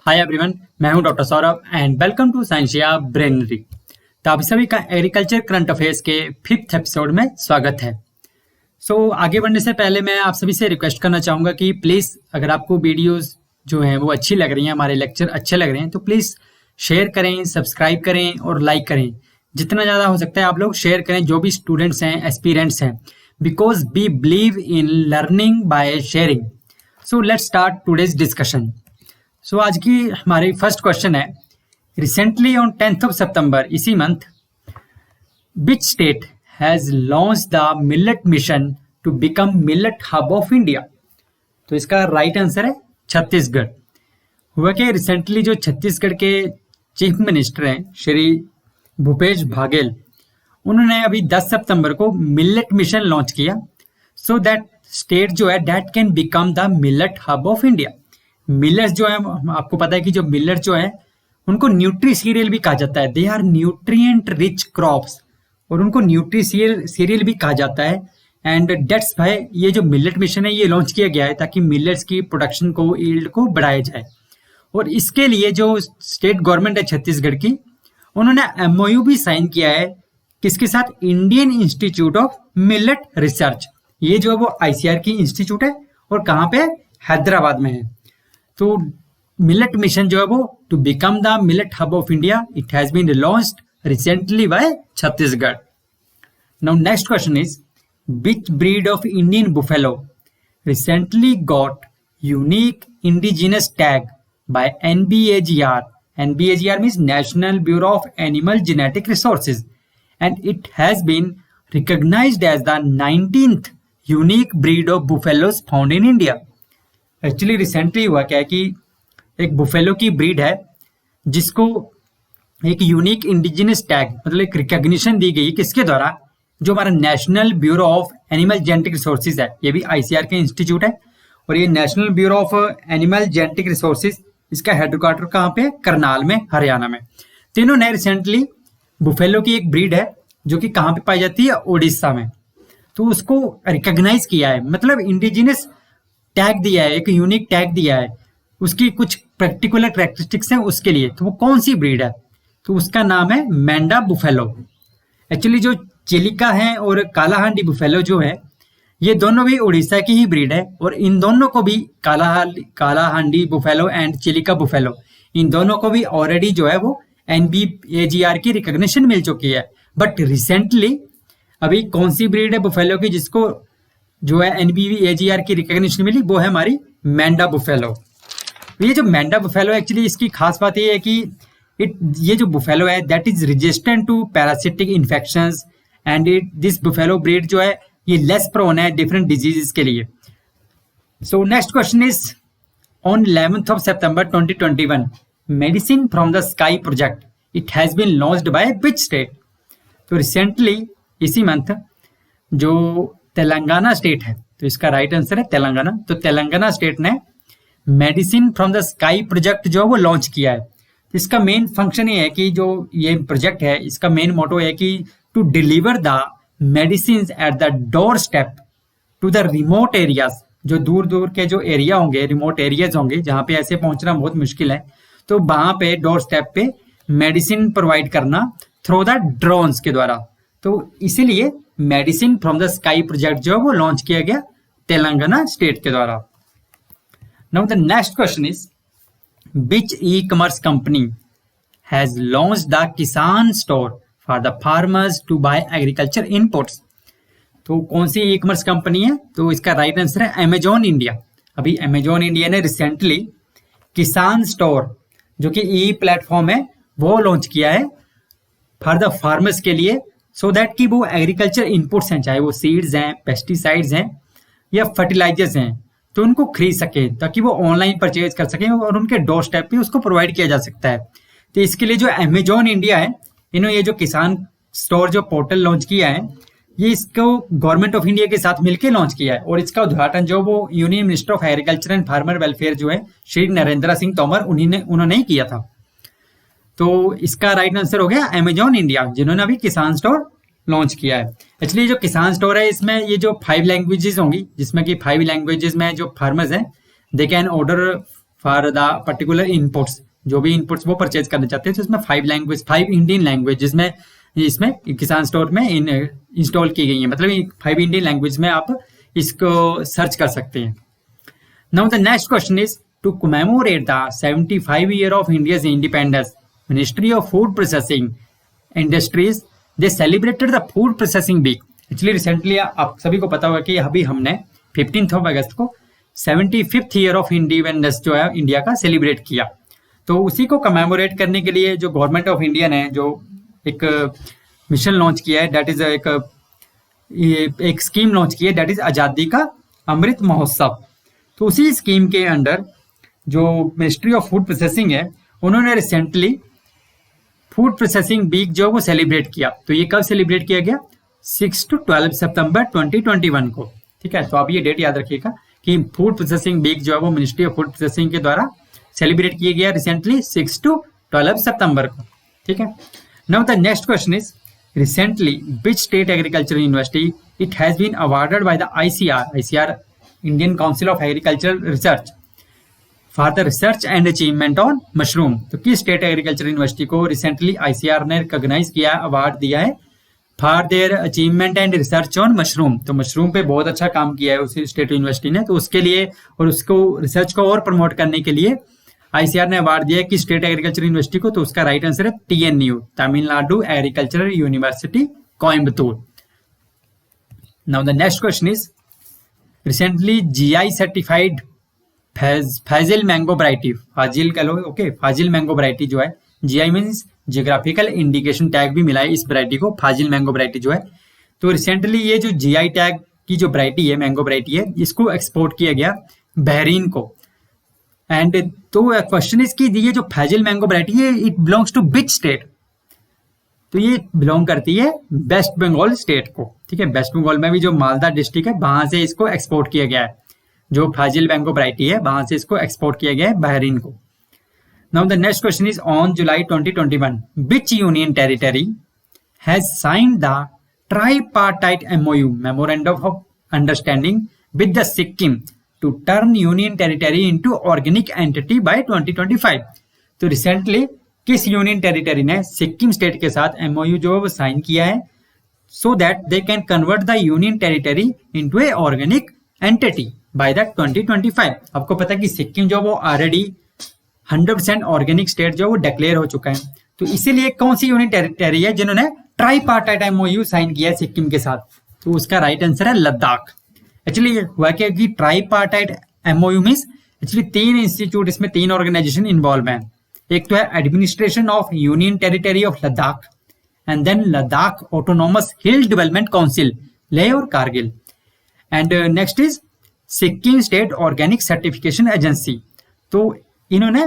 हाय everyone, मैं हूं doctor Saurabh and welcome to Scientia Brainery. तो आप सभी का एग्रीकल्चर करंट अफेयर्स के 5th एपिसोड में स्वागत है। आगे बढ़ने से पहले मैं आप सभी से रिक्वेस्ट करना चाहूँगा कि प्लीज़ अगर आपको वीडियोस जो हैं वो अच्छी लग रही हैं, हमारे लेक्चर अच्छे लग रहे हैं, तो प्लीज़ शेयर करें, सब्सक्राइब करें और लाइक करें। जितना ज़्यादा हो सकता है आप लोग शेयर करें, जो भी स्टूडेंट्स हैं, एस्पिरेंट्स हैं, because we believe in learning by sharing. So let's start today's discussion. आज की हमारी फर्स्ट क्वेश्चन है, recently on 10th of September इसी month which state has launch the millet mission to become millet hub of India. तो इसका right answer है छत्तीसगढ़। हुआ कि रिसेंटली जो छत्तीसगढ़ के चीफ मिनिस्टर हैं श्री भूपेश बघेल, उन्होंने अभी 10 सितंबर को मिलेट मिशन लॉन्च किया सो दैट स्टेट जो है that can become the millet hub of India. Millets जो है, आपको पता है कि जो मिलेट जो है उनको न्यूट्री सीरियल भी कहा जाता है। They are nutrient rich crops और उनको न्यूट्री सीरियल भी कहा जाता है। एंड डेट्स भाई ये जो मिलेट मिशन है ये लॉन्च किया गया है ताकि मिलेट्स की प्रोडक्शन को, यील्ड को बढ़ाया जाए। और इसके लिए जो स्टेट गवर्नमेंट है छत्तीसगढ़ की, उन्होंने MOU भी साइन किया है किसके साथ? Indian institute of millet research. ये जो है वो ICAR की इंस्टीट्यूट है और कहाँ पे? हैदराबाद में है। तो मिलेट मिशन जो है वो to become the millet hub of India, it has been launched recently by Chhattisgarh. Now next question is, which breed of Indian buffalo recently got unique indigenous tag by NBAGR? NBAGR means National Bureau of Animal Genetic Resources, and it has been recognized as the 19th unique breed of buffaloes found in India. Actually recently हुआ क्या है कि एक buffalo की breed है जिसको एक unique indigenous tag, मतलब एक रिकॉग्निशन दी गई किसके द्वारा? जो हमारा national bureau of animal genetic resources है, ये भी ICAR के इंस्टीट्यूट है। और ये national bureau of animal genetic resources, इसका हेडक्वार्टर कहाँ पे? करनाल में, हरियाणा में। तीनों ने रिसेंटली बुफेलो की एक ब्रीड है जो कि कहाँ पे पाई जाती है? उड़ीसा में। तो उसको रिकॉग्नाइज किया है, मतलब इंडिजिनस टैग दिया है, एक यूनिक टैग दिया है, उसकी कुछ पर्टिकुलर कैरेक्टरिस्टिक्स हैं उसके लिए। तो वो कौन सी ब्रीड है? तो उसका नाम है मैंडा बुफेलो। एक्चुअली जो चिलिका है और कालाहांडी बुफेलो जो है, ये दोनों भी उड़ीसा की ही ब्रीड है। और इन दोनों को भी Kalahandi buffalo and Chilika buffalo, इन दोनों को भी ऑलरेडी जो है वो NBAGR की रिकॉग्निशन मिल चुकी है। बट रिसेंटली अभी कौन सी ब्रीड है बुफेलो की जिसको जो है NBAGR की रिकॉग्निशन मिली? वो है हमारी मैंडा बुफेलो। ये जो मैंडा बुफेलो एक्चुअली इसकी खास बात ये है कि ये जो बुफेलो है that is resistant to parasitic infections and this buffalo breed जो है ये लेस प्रोन है डिफरेंट डिजीजेस के लिए। So next question is, on 11th of September 2021 medicine from the sky project it has been launched by which state? तो recently इसी month जो Telangana state है, तो इसका राइट आंसर है तेलंगाना। तो तेलंगाना स्टेट ने medicine from the sky project जो है वो लॉन्च किया है। इसका मेन फंक्शन ये है कि जो ये प्रोजेक्ट है इसका मेन मोटो है कि to deliver the medicine at the door step to the remote areas. जो दूर दूर के जो एरिया होंगे, रिमोट एरियाज होंगे जहाँ पे ऐसे पहुंचना बहुत मुश्किल है, तो वहां पे डोर स्टेप पे मेडिसिन प्रोवाइड करना थ्रू द ड्रोन्स के द्वारा। तो इसीलिए medicine from the sky project जो है वो लॉन्च किया गया तेलंगाना स्टेट के द्वारा। Now the next question is, which e-commerce company has launched the किसान store for the farmers to buy agriculture inputs? तो कौन सी ई-कॉमर्स कंपनी है? तो इसका राइट आंसर है अमेजॉन इंडिया। अभी अमेजॉन इंडिया ने रिसेंटली किसान स्टोर जो कि ई प्लेटफॉर्म है वो लॉन्च किया है फॉर द फार्मर्स के लिए, सो दैट कि वो एग्रीकल्चर इनपुट्स हैं, चाहे वो सीड्स हैं, पेस्टिसाइड्स हैं या फर्टिलाइजर्स हैं, तो उनको खरीद सके ताकि वो ऑनलाइन परचेज कर सकें और उनके डोर स्टेप पे उसको प्रोवाइड किया जा सकता है। तो इसके लिए जो अमेजॉन इंडिया है, इन्होंने ये जो किसान स्टोर जो पोर्टल लॉन्च किया है, ये इसको गवर्नमेंट ऑफ इंडिया के साथ मिलकर लॉन्च किया है। और इसका उद्घाटन जो वो union minister of agriculture and farmer welfare जो है श्री नरेंद्र सिंह तोमर, उन्होंने ही किया था। तो इसका राइट आंसर हो गया अमेजॉन इंडिया, जिन्होंने अभी किसान स्टोर लॉन्च किया है। एक्चुअली जो किसान स्टोर है इसमें ये जो 5 लैंग्वेजेस होंगी, जिसमें कि 5 लैंग्वेजेस में जो फार्मर्स हैं they can order for the particular inputs, जो भी इनपुट्स वो परचेज करना चाहते हैं, तो इसमें 5 इंडियन लैंग्वेज जिसमें इसमें किसान स्टोर में इंस्टॉल की गई है, मतलब 5 इंडियन लैंग्वेज में आप इसको सर्च कर सकते हैं। Now the next question is to commemorate the 75 year of India's independence, ministry of food processing industries they celebrated the food processing week. Actually recently आप सभी को पता होगा कि अभी हमने 15 अगस्त को 75th ईयर ऑफ इंडिपेंडेंस जो है इंडिया का सेलिब्रेट किया। तो उसी को कमेमोरेट करने के लिए जो गवर्नमेंट ऑफ इंडिया ने जो एक मिशन लॉन्च किया है, दैट इज एक स्कीम लॉन्च की है, दैट इज आज़ादी का अमृत महोत्सव। तो उसी स्कीम के अंडर जो मिनिस्ट्री ऑफ फूड प्रोसेसिंग है, उन्होंने रिसेंटली फूड प्रोसेसिंग वीक जो वो सेलिब्रेट किया। तो ये कब सेलिब्रेट किया गया? 6 to 12 सितंबर 2021 को। ठीक है, तो आप ये डेट याद रखिएगा कि फूड प्रोसेसिंग वीक जो है वो मिनिस्ट्री ऑफ फूड प्रोसेसिंग के द्वारा सेलिब्रेट किया गया रिसेंटली 6 to 12 सितंबर को। ठीक है, now the next question is recently which state agricultural university it has been awarded by the ICR Indian Council of Agricultural Research for the research and achievement on mushroom। तो किस state agriculture university को recently ICR ने recognise किया, award दिया है for their achievement and research on mushroom. तो mushroom पे बहुत अच्छा काम किया है उसी स्टेट यूनिवर्सिटी ने, तो उसके लिए और उसको रिसर्च को और प्रमोट करने के लिए ICR ने अवार्ड दिया है कि स्टेट एग्रीकल्चर यूनिवर्सिटी को। तो उसका राइट आंसर है TNU, Tamil Nadu agricultural university Coimbatore. Now the next question is recently GI certified Fazil mango variety, Fazil कह लो, ओके, फाजिल मैंगो वैरायटी जो है, GI means geographical indication tag भी मिला है इस वैरायटी को, फाजिल मैंगो वैरायटी जो है। तो रिसेंटली ये जो GI टैग की जो वैरायटी है, मैंगो वैरायटी है, इसको एक्सपोर्ट किया गया बहरीन को। एंड तो क्वेश्चन इज कि ये जो फाजिल मैंगो वैरायटी है, it belongs to which state? तो ये बिलोंग करती है वेस्ट बंगाल स्टेट को। ठीक है, वेस्ट बंगाल में भी जो मालदा डिस्ट्रिक्ट है, वहां से इसको एक्सपोर्ट किया गया है। जो फाजिल मैंगो वैरायटी है, वहां से इसको एक्सपोर्ट किया गया है बहरीन को। Now the next question is on July 2021 which union territory has signed the tripartite MOU, memorandum of understanding with the Sikkim to turn union territory into organic entity by 2025। तो recently किस union territory ने Sikkim state के साथ MOU जो है वो sign किया है, so that they can convert the union territory into A organic entity by the 2025। आपको पता है कि सिक्किम जो वो ऑलरेडी 100% ऑर्गेनिक स्टेट जो वो डिक्लेयर हो चुका है। तो इसीलिए कौन सी यूनियन टेरिटरी है जिन्होंने ट्राइपार्टाइट MOU साइन किया है सिक्किम के साथ? तो उसका राइट आंसर है लद्दाख। एक्चुअली हुआ क्या कि tripartite MOU means actually 3 institute, इसमें 3 ऑर्गेनाइजेशन इन्वॉल्व हैं। एक तो है administration of union territory of Ladakh, and then Ladakh autonomous hill development council, Leh और Kargil, and next is Sikkim state organic certification agency. तो इन्होंने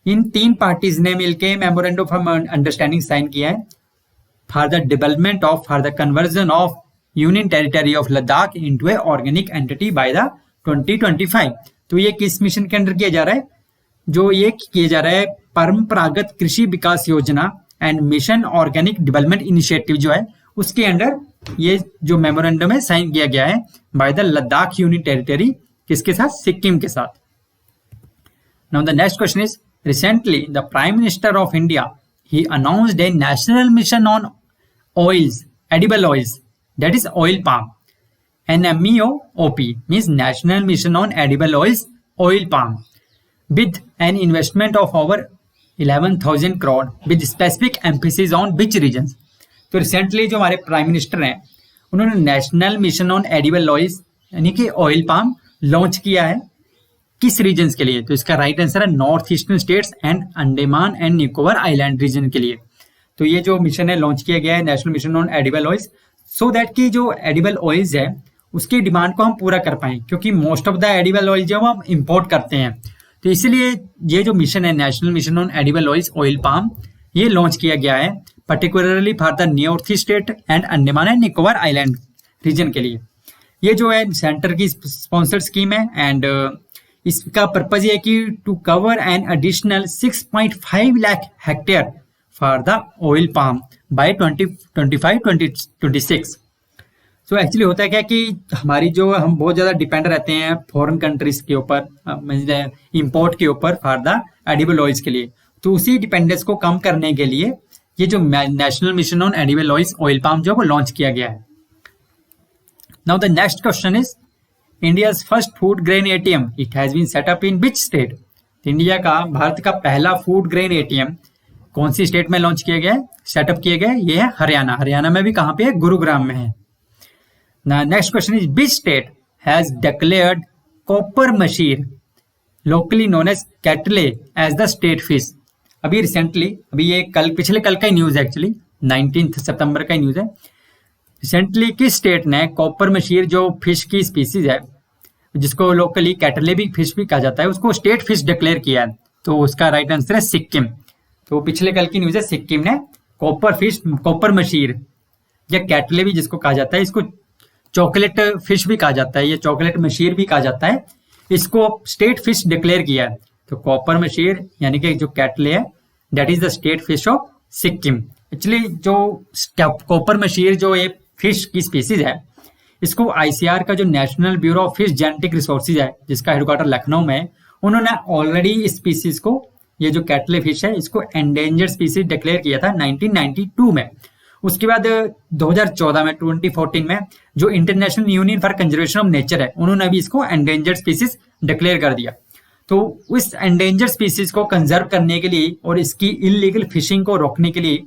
इन 3 पार्टीज ने मिलकर मेमोरेंडम ऑफ अंडरस्टैंडिंग साइन किया है for the development of for the conversion of union territory of Ladakh into A organic entity by the 2025। तो ये किस मिशन के अंडर किया जा रहा है? जो ये किया जा रहा है परंपरागत कृषि विकास योजना and mission organic development initiative जो है, उसके अंडर ये जो मेमोरेंडम है साइन किया गया है by the Ladakh union territory, किसके साथ? सिक्किम के साथ। Now the next question is recently the prime minister of India he announced A national mission on oils, edible oils, that is oil palm, NMEO-OP means National Mission on Edible Oils, oil palm, with an investment of over 11,000 crore with specific emphasis on which regions। तो recently जो हमारे prime minister हैं, उन्होंने national mission on edible oils यानी कि oil palm launch किया है। किस रीजन्स के लिए? तो इसका राइट आंसर है north eastern states and Andaman and Nicobar island region के लिए। तो ये जो मिशन है लॉन्च किया गया है national mission on edible oils, so that की जो एडिबल ऑयल्स है उसकी डिमांड को हम पूरा कर पाएं, क्योंकि most of the edible oil जो हम इंपोर्ट करते हैं। तो इसलिए ये जो मिशन है national mission on edible oils oil palm, ये लॉन्च किया गया है particularly for the north east state and Andaman and Nicobar island region के लिए। ये जो है सेंटर की स्पॉन्सर्ड स्कीम है, एंड इसका पर्पज ये है कि to cover an additional 6.5 lakh hectare for the oil palm by 2025-2026। So actually होता है क्या कि हमारी जो हम बहुत ज़्यादा डिपेंड रहते हैं फॉरेन कंट्रीज के ऊपर, इंपोर्ट के ऊपर फॉर द एडिबल ऑयल्स के लिए। तो उसी डिपेंडेंस को कम करने के लिए ये जो national mission on edible oils oil palm जो वो लॉन्च किया गया है। Now the next question is India's first food grain ATM it has been set up in which state? India का, भारत का पहला फूड ग्रेन एटीएम कौन सी स्टेट में लॉन्च किया गया है, सेटअप किया गया है? ये है हरियाणा। हरियाणा में भी कहाँ पे है? गुरुग्राम में है। Next question is which state has declared copper mahseer locally known as katle as the state fish? अभी रिसेंटली, अभी ये पिछले कल का ही न्यूज है, एक्चुअली 19 सितंबर का ही न्यूज है। रिसेंटली किस स्टेट ने कॉपर मशीर जो फिश की स्पीसीज है, जिसको लोकली कैटले भी फिश भी कहा जाता है, उसको स्टेट फिश डिक्लेयर किया है? तो उसका राइट आंसर है सिक्किम। तो पिछले कल की न्यूज है, सिक्किम ने कॉपर मशीर या कैटले भी जिसको कहा जाता है, इसको चॉकलेट फिश भी कहा जाता है, या चॉकलेट मशीर भी कहा जाता है, इसको स्टेट फिश डिक्लेयर किया है। तो कॉपर मशीर यानी कि जो कैटले है that is the state fish of Sikkim. Actually जो कॉपर मशीर जो ये फिश की स्पीसीज है, इसको आईसीआर का जो national bureau of fish genetic resources है, जिसका हेडक्वार्टर लखनऊ में है, उन्होंने ऑलरेडी इस स्पीसीज को, ये जो कैटले फिश है, इसको एंडेंजर्ड स्पीसीज डिक्लेयर किया था 1992 में। उसके बाद 2014 में 2014 में जो international union for conservation of nature है, उन्होंने भी इसको एंडेंजर्ड स्पीसीज डिक्लेयर कर दिया। तो उस एंडेंजर्ड स्पीसीज को कंजर्व करने के लिए और इसकी इलीगल फिशिंग को रोकने के लिए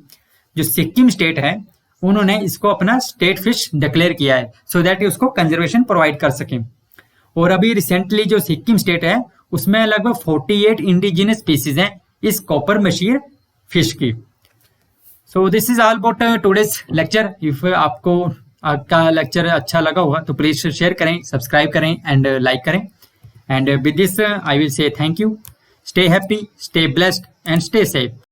जो सिक्किम स्टेट है, उन्होंने इसको अपना स्टेट फिश डिक्लेयर किया है, सो दैट उसको कंजर्वेशन प्रोवाइड कर सके। और अभी रिसेंटली जो सिक्किम स्टेट है, उसमें लगभग 48 इंडिजिनस स्पीसीज हैं इस कॉपर मशीर फिश की। So this is all about today's lecture. If आपको आपका लेक्चर अच्छा लगा होगा तो प्लीज शेयर करें, सब्सक्राइब करें एंड लाइक करें। And with this I will say thank you. Stay happy, stay blessed and stay safe.